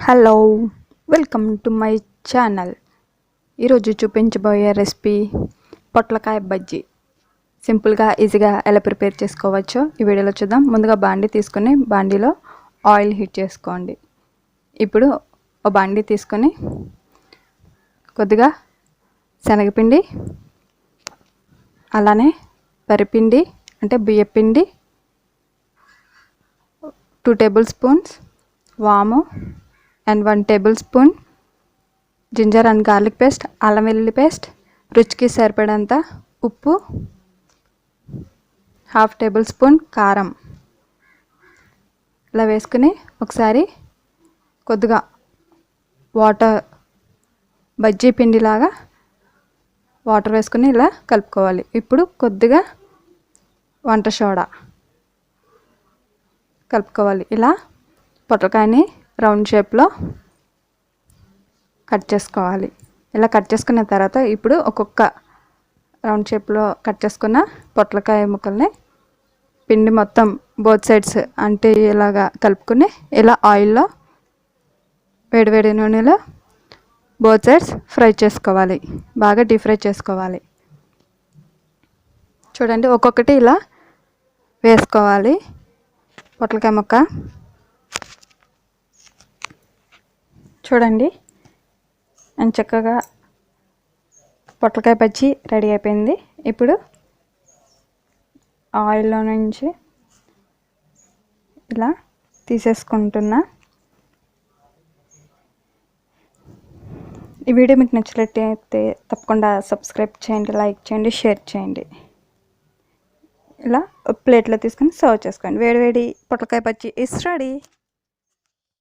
Hello, welcome to my channel. ఈరోజు చూపించబోయే recipe పొట్లకాయ బజ్జీ. సింపుల్గా ఈజీగా ఎలా ప్రిపేర్ చేసుకోవచ్చో ఈ వీడియోలో చూద్దాం. ముందుగా బాండీ తీసుకొని బాండీలో ఆయిల్ హీట్ చేసుకోండి. ఇప్పుడు ఒక బాండీ తీసుకొని కొద్దిగా శనగపిండి, అలానే వరిపిండి అంటే బియ్యపిండి, 2 టేబుల్ స్పూన్స్ వాము and 1 tablespoon ginger and garlic paste, అల్లం వెల్లుల్లి పేస్ట్, రుచికి సరిపడంత ఉప్పు, 1/2 టేబుల్ స్పూన్ కారం ఇలా వేసుకుని ఒకసారి కొద్దిగా వాటర్, బజ్జీ పిండిలాగా వాటర్ వేసుకుని ఇలా కలుపుకోవాలి. ఇప్పుడు కొద్దిగా వంట సోడా కలుపుకోవాలి. ఇలా పొట్లకాయని రౌండ్ షేప్లో కట్ చేసుకోవాలి. ఇలా కట్ చేసుకున్న తర్వాత ఇప్పుడు ఒక్కొక్క రౌండ్ షేప్లో కట్ చేసుకున్న పొట్లకాయ ముక్కల్ని పిండి మొత్తం బోత్ సైడ్స్ అంటే ఇలాగా కలుపుకొని ఇలా ఆయిల్లో వేడివేడి నూనెలో బోత్ సైడ్స్ ఫ్రై చేసుకోవాలి. బాగా డీప్ ఫ్రై చేసుకోవాలి. చూడండి, ఒక్కొక్కటి ఇలా వేసుకోవాలి. పొట్లకాయ ముక్క చూడండి, అండ్ చక్కగా పొట్లకాయ బజ్జీ రెడీ అయిపోయింది. ఇప్పుడు ఆయిల్లో నుంచి ఇలా తీసేసుకుంటున్నా. ఈ వీడియో మీకు నచ్చినట్లయితే తప్పకుండా సబ్స్క్రైబ్ చేయండి, లైక్ చేయండి, షేర్ చేయండి. ఇలా ప్లేట్లో తీసుకొని సర్వ్ చేసుకోండి. వేడివేడి పొట్లకాయ బజ్జీ ఇస్ రెడీ.